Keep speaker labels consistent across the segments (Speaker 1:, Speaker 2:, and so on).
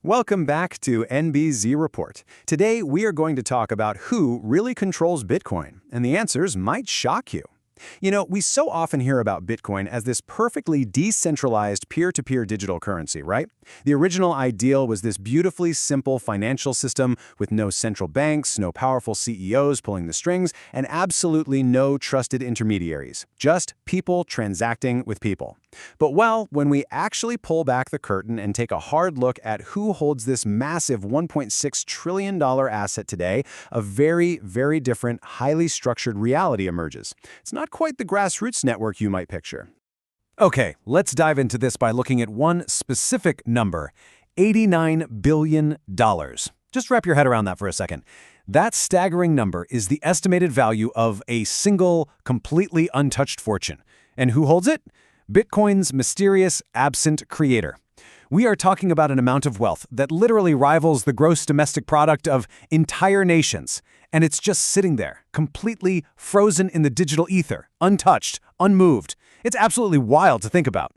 Speaker 1: Welcome back to NBZ Report. Today, we are going to talk about who really controls Bitcoin, and the answers might shock you. We so often hear about Bitcoin as this perfectly decentralized peer-to-peer digital currency, right? The original ideal was this beautifully simple financial system with no central banks, no powerful CEOs pulling the strings, and absolutely no trusted intermediaries. Just people transacting with people. But when we actually pull back the curtain and take a hard look at who holds this massive $1.6 trillion asset today, a very, very different, highly structured reality emerges. It's not quite the grassroots network you might picture.
Speaker 2: Okay, let's dive into this by looking at one specific number, $89 billion. Just wrap your head around that for a second. That staggering number is the estimated value of a single, completely untouched fortune. And who holds it? Bitcoin's mysterious absent creator. We are talking about an amount of wealth that literally rivals the gross domestic product of entire nations. And it's just sitting there, completely frozen in the digital ether, untouched, unmoved. It's absolutely wild to think about.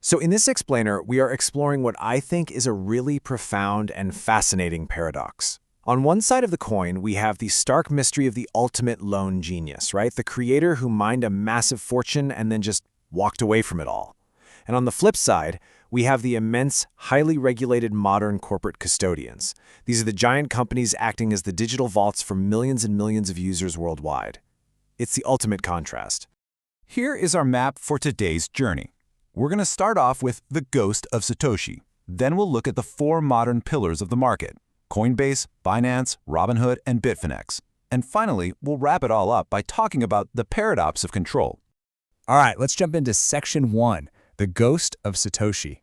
Speaker 3: So in this explainer, we are exploring what I think is a really profound and fascinating paradox. On one side of the coin, we have the stark mystery of the ultimate lone genius, right? The creator who mined a massive fortune and then just walked away from it all. And on the flip side, we have the immense, highly regulated modern corporate custodians. These are the giant companies acting as the digital vaults for millions and millions of users worldwide. It's the ultimate contrast.
Speaker 4: Here is our map for today's journey. We're going to start off with the ghost of Satoshi. Then we'll look at the four modern pillars of the market: Coinbase, Binance, Robinhood, and Bitfinex. And finally, we'll wrap it all up by talking about the paradox of control.
Speaker 5: All right, let's jump into Section 1, the ghost of Satoshi.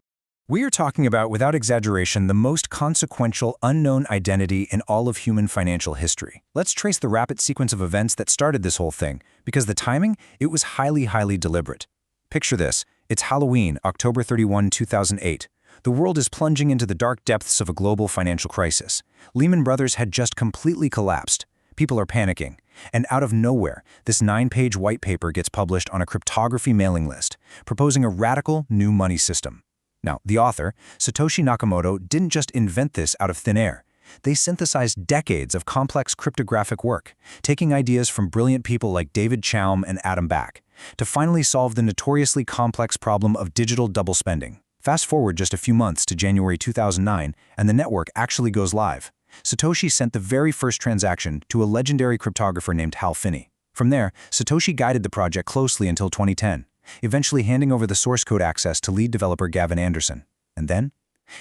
Speaker 5: We are talking about, without exaggeration, the most consequential unknown identity in all of human financial history. Let's trace the rapid sequence of events that started this whole thing, because the timing, it was highly, highly deliberate. Picture this. It's Halloween, October 31, 2008. The world is plunging into the dark depths of a global financial crisis. Lehman Brothers had just completely collapsed. People are panicking. And out of nowhere, this 9-page white paper gets published on a cryptography mailing list, proposing a radical new money system. Now, the author, Satoshi Nakamoto, didn't just invent this out of thin air. They synthesized decades of complex cryptographic work, taking ideas from brilliant people like David Chaum and Adam Back, to finally solve the notoriously complex problem of digital double spending. Fast forward just a few months to January 2009, and the network actually goes live. Satoshi sent the very first transaction to a legendary cryptographer named Hal Finney. From there, Satoshi guided the project closely until 2010, eventually handing over the source code access to lead developer Gavin Anderson. And then,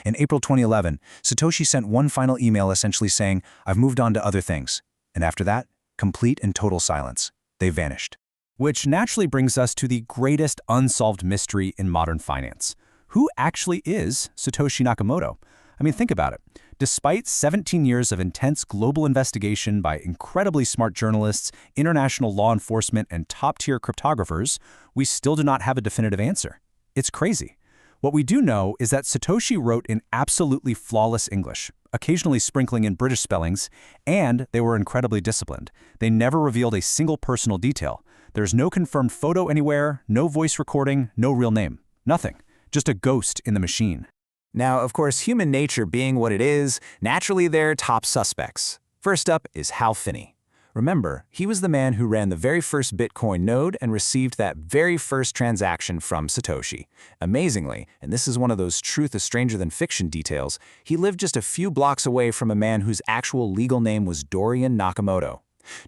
Speaker 5: in April 2011, Satoshi sent one final email essentially saying, "I've moved on to other things." And after that, complete and total silence. They vanished.
Speaker 2: Which naturally brings us to the greatest unsolved mystery in modern finance. Who actually is Satoshi Nakamoto? I mean, think about it. Despite 17 years of intense global investigation by incredibly smart journalists, international law enforcement, and top-tier cryptographers, we still do not have a definitive answer. It's crazy. What we do know is that Satoshi wrote in absolutely flawless English, occasionally sprinkling in British spellings, and they were incredibly disciplined. They never revealed a single personal detail. There's no confirmed photo anywhere, no voice recording, no real name. Nothing. Just a ghost in the machine.
Speaker 3: Now, of course, human nature being what it is, naturally they're top suspects. First up is Hal Finney. Remember, he was the man who ran the very first Bitcoin node and received that very first transaction from Satoshi. Amazingly, and this is one of those truth is stranger than fiction details, he lived just a few blocks away from a man whose actual legal name was Dorian Nakamoto.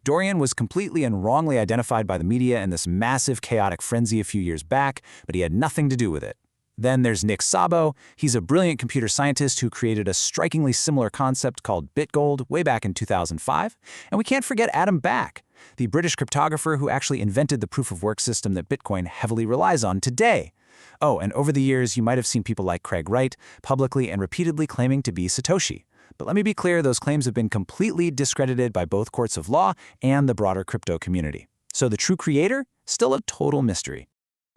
Speaker 3: Dorian was completely and wrongly identified by the media in this massive chaotic frenzy a few years back, but he had nothing to do with it. Then there's Nick Szabo. He's a brilliant computer scientist who created a strikingly similar concept called BitGold way back in 2005. And we can't forget Adam Back, the British cryptographer who actually invented the proof-of-work system that Bitcoin heavily relies on today. Oh, and over the years, you might have seen people like Craig Wright publicly and repeatedly claiming to be Satoshi. But let me be clear, those claims have been completely discredited by both courts of law and the broader crypto community. So the true creator? Still a total mystery.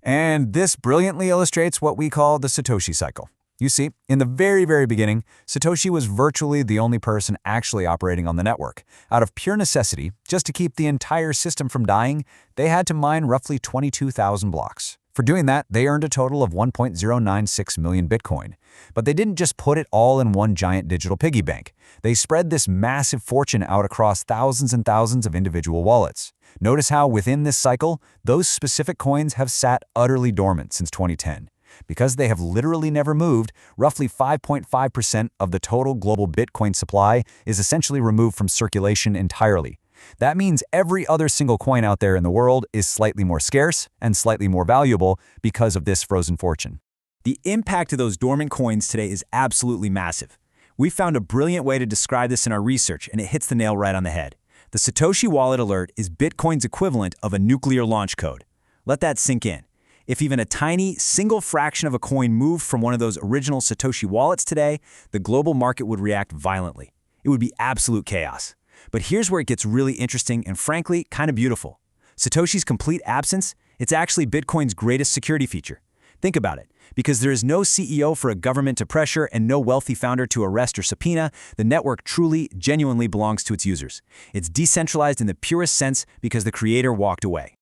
Speaker 5: And this brilliantly illustrates what we call the Satoshi cycle. You see, in the very, very beginning, Satoshi was virtually the only person actually operating on the network. Out of pure necessity, just to keep the entire system from dying, they had to mine roughly 22,000 blocks.
Speaker 3: For doing that, they earned a total of 1.096 million Bitcoin. But they didn't just put it all in one giant digital piggy bank. They spread this massive fortune out across thousands and thousands of individual wallets. Notice how, within this cycle, those specific coins have sat utterly dormant since 2010. Because they have literally never moved, roughly 5.5% of the total global Bitcoin supply is essentially removed from circulation entirely. That means every other single coin out there in the world is slightly more scarce and slightly more valuable because of this frozen fortune.
Speaker 2: The impact of those dormant coins today is absolutely massive. We found a brilliant way to describe this in our research, and it hits the nail right on the head. The Satoshi Wallet Alert is Bitcoin's equivalent of a nuclear launch code. Let that sink in. If even a tiny, single fraction of a coin moved from one of those original Satoshi wallets today, the global market would react violently. It would be absolute chaos. But here's where it gets really interesting and, frankly, kind of beautiful. Satoshi's complete absence, it's actually Bitcoin's greatest security feature. Think about it. Because there is no CEO for a government to pressure and no wealthy founder to arrest or subpoena, the network truly, genuinely belongs to its users. It's decentralized in the purest sense because the creator walked away.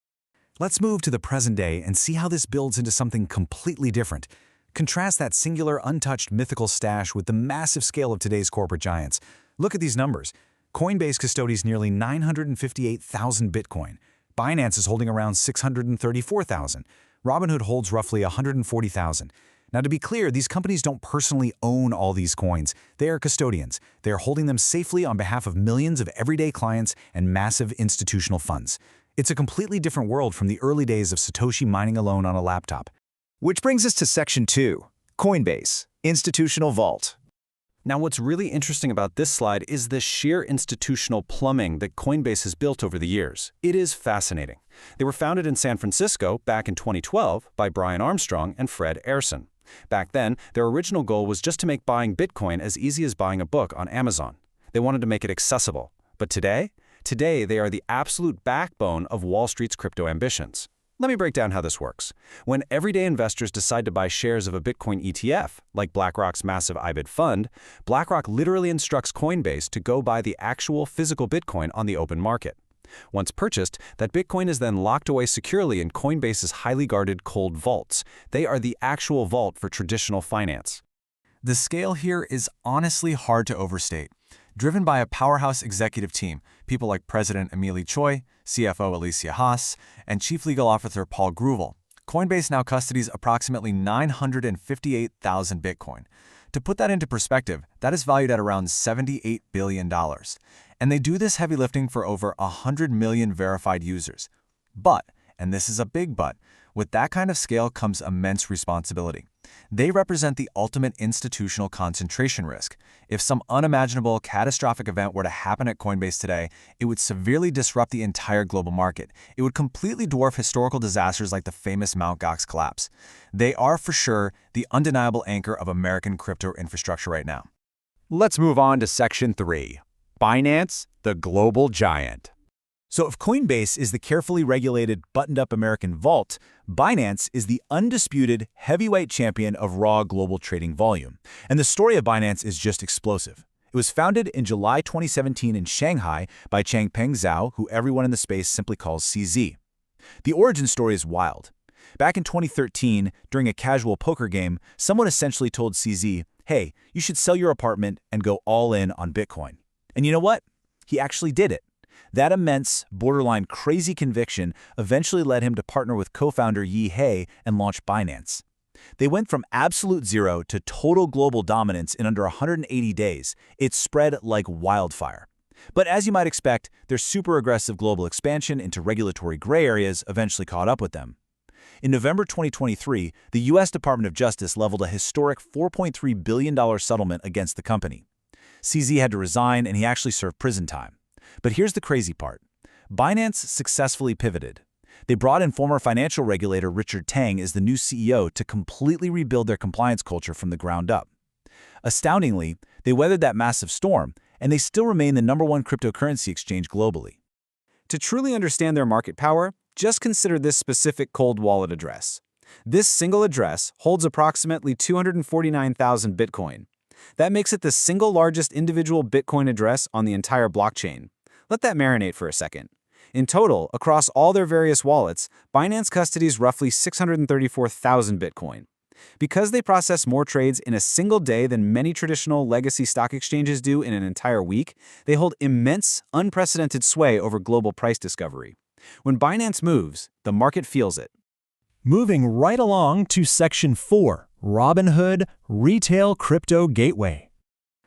Speaker 5: Let's move to the present day and see how this builds into something completely different. Contrast that singular, untouched mythical stash with the massive scale of today's corporate giants. Look at these numbers. Coinbase custodies nearly 958,000 Bitcoin. Binance is holding around 634,000. Robinhood holds roughly 140,000. Now, to be clear, these companies don't personally own all these coins. They are custodians. They are holding them safely on behalf of millions of everyday clients and massive institutional funds. It's a completely different world from the early days of Satoshi mining alone on a laptop.
Speaker 3: Which brings us to Section 2, Coinbase, Institutional Vault.
Speaker 2: Now, what's really interesting about this slide is the sheer institutional plumbing that Coinbase has built over the years. It is fascinating. They were founded in San Francisco back in 2012 by Brian Armstrong and Fred Arison. Back then, their original goal was just to make buying Bitcoin as easy as buying a book on Amazon. They wanted to make it accessible. But today they are the absolute backbone of Wall Street's crypto ambitions. Let me break down how this works. When everyday investors decide to buy shares of a Bitcoin ETF, like BlackRock's massive IBIT fund, BlackRock literally instructs Coinbase to go buy the actual physical Bitcoin on the open market. Once purchased, that Bitcoin is then locked away securely in Coinbase's highly guarded cold vaults. They are the actual vault for traditional finance.
Speaker 6: The scale here is honestly hard to overstate. Driven by a powerhouse executive team, people like President Emily Choi, CFO Alicia Haas, and Chief Legal Officer Paul Grewal, Coinbase now custodies approximately 958,000 Bitcoin. To put that into perspective, that is valued at around $78 billion. And they do this heavy lifting for over 100 million verified users. But, and this is a big but, with that kind of scale comes immense responsibility. They represent the ultimate institutional concentration risk. If some unimaginable, catastrophic event were to happen at Coinbase today, it would severely disrupt the entire global market. It would completely dwarf historical disasters like the famous Mt. Gox collapse. They are, for sure, the undeniable anchor of American crypto infrastructure right now.
Speaker 4: Let's move on to Section 3, Binance, the global giant.
Speaker 5: So if Coinbase is the carefully regulated, buttoned-up American vault, Binance is the undisputed heavyweight champion of raw global trading volume. And the story of Binance is just explosive. It was founded in July 2017 in Shanghai by Changpeng Zhao, who everyone in the space simply calls CZ. The origin story is wild. Back in 2013, during a casual poker game, someone essentially told CZ, hey, you should sell your apartment and go all in on Bitcoin. And you know what? He actually did it. That immense, borderline crazy conviction eventually led him to partner with co-founder Yi He and launch Binance. They went from absolute zero to total global dominance in under 180 days. It spread like wildfire. But as you might expect, their super aggressive global expansion into regulatory gray areas eventually caught up with them. In November 2023, the U.S. Department of Justice leveled a historic $4.3 billion settlement against the company. CZ had to resign, and he actually served prison time. But here's the crazy part. Binance successfully pivoted. They brought in former financial regulator Richard Tang as the new CEO to completely rebuild their compliance culture from the ground up. Astoundingly, they weathered that massive storm, and they still remain the #1 cryptocurrency exchange globally.
Speaker 2: To truly understand their market power, just consider this specific cold wallet address. This single address holds approximately 249,000 Bitcoin. That makes it the single largest individual Bitcoin address on the entire blockchain. Let that marinate for a second.
Speaker 3: In total, across all their various wallets, Binance custodies roughly 634,000 Bitcoin. Because they process more trades in a single day than many traditional legacy stock exchanges do in an entire week, they hold immense, unprecedented sway over global price discovery. When Binance moves, the market feels it.
Speaker 5: Moving right along to Section 4, Robinhood Retail Crypto Gateway.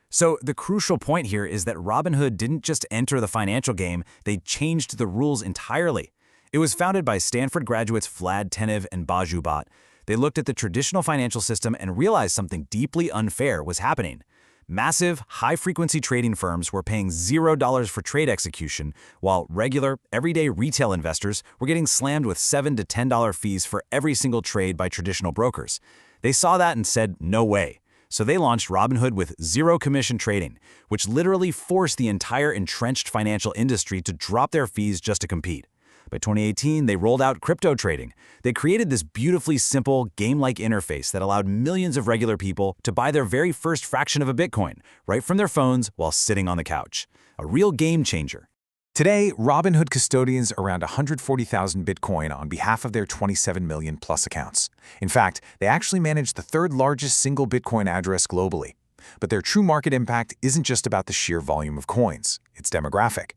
Speaker 3: So the crucial point here is that Robinhood didn't just enter the financial game, they changed the rules entirely. It was founded by Stanford graduates Vlad Tenev and Baju Bhatt. They looked at the traditional financial system and realized something deeply unfair was happening. Massive, high-frequency trading firms were paying $0 for trade execution, while regular, everyday retail investors were getting slammed with $7 to $10 fees for every single trade by traditional brokers. They saw that and said, no way. So they launched Robinhood with zero-commission trading, which literally forced the entire entrenched financial industry to drop their fees just to compete. By 2018, they rolled out crypto trading. They created this beautifully simple, game-like interface that allowed millions of regular people to buy their very first fraction of a Bitcoin, right from their phones while sitting on the couch. A real game changer.
Speaker 4: Today, Robinhood custodians around 140,000 Bitcoin on behalf of their 27 million plus accounts. In fact, they actually manage the third largest single Bitcoin address globally. But their true market impact isn't just about the sheer volume of coins. It's demographic.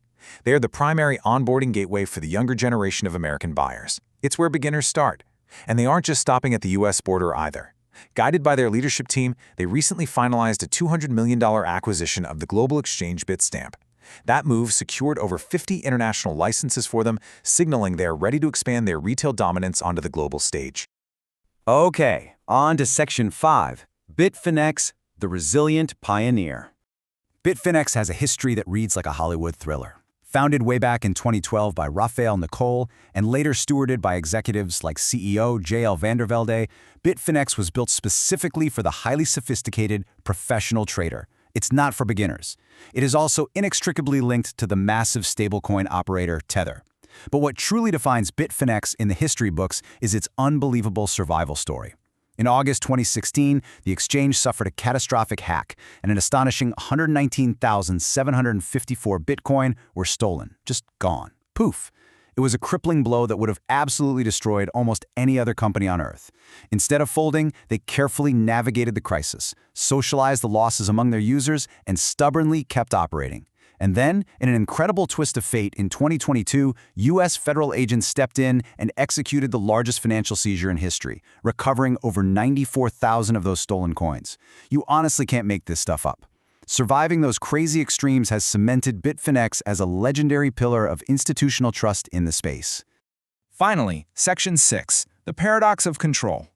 Speaker 4: They are the primary onboarding gateway for the younger generation of American buyers. It's where beginners start. And they aren't just stopping at the U.S. border either. Guided by their leadership team, they recently finalized a $200 million acquisition of the global exchange Bitstamp. That move secured over 50 international licenses for them, signaling they are ready to expand their retail dominance onto the global stage.
Speaker 1: Okay, on to Section 5, Bitfinex, the resilient pioneer.
Speaker 2: Bitfinex has a history that reads like a Hollywood thriller. Founded way back in 2012 by Rafael Nicole and later stewarded by executives like CEO J.L. Vandervelde, Bitfinex was built specifically for the highly sophisticated professional trader. It's not for beginners. It is also inextricably linked to the massive stablecoin operator Tether. But what truly defines Bitfinex in the history books is its unbelievable survival story. In August 2016, the exchange suffered a catastrophic hack, and an astonishing 119,754 Bitcoin were stolen, just gone. Poof. It was a crippling blow that would have absolutely destroyed almost any other company on Earth. Instead of folding, they carefully navigated the crisis, socialized the losses among their users, and stubbornly kept operating. And then, in an incredible twist of fate, in 2022, U.S. federal agents stepped in and executed the largest financial seizure in history, recovering over 94,000 of those stolen coins. You honestly can't make this stuff up. Surviving those crazy extremes has cemented Bitfinex as a legendary pillar of institutional trust in the space.
Speaker 5: Finally, Section 6, the paradox of control.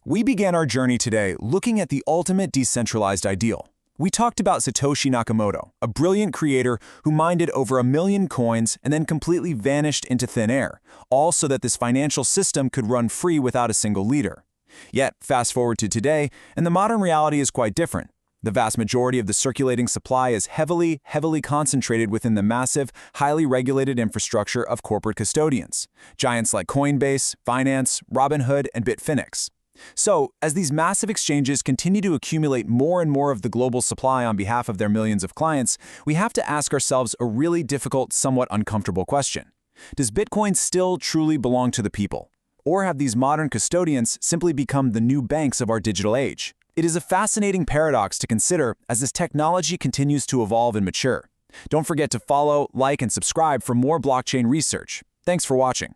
Speaker 5: We began our journey today looking at the ultimate decentralized ideal. We talked about Satoshi Nakamoto, a brilliant creator who minted over 1 million coins and then completely vanished into thin air, all so that this financial system could run free without a single leader. Yet, fast forward to today, and the modern reality is quite different. The vast majority of the circulating supply is heavily concentrated within the massive, highly regulated infrastructure of corporate custodians, giants like Coinbase, Binance, Robinhood, and Bitfinex. So, as these massive exchanges continue to accumulate more and more of the global supply on behalf of their millions of clients, we have to ask ourselves a really difficult, somewhat uncomfortable question. Does Bitcoin still truly belong to the people? Or have these modern custodians simply become the new banks of our digital age? It is a fascinating paradox to consider as this technology continues to evolve and mature. Don't forget to follow, like, and subscribe for more blockchain research. Thanks for watching.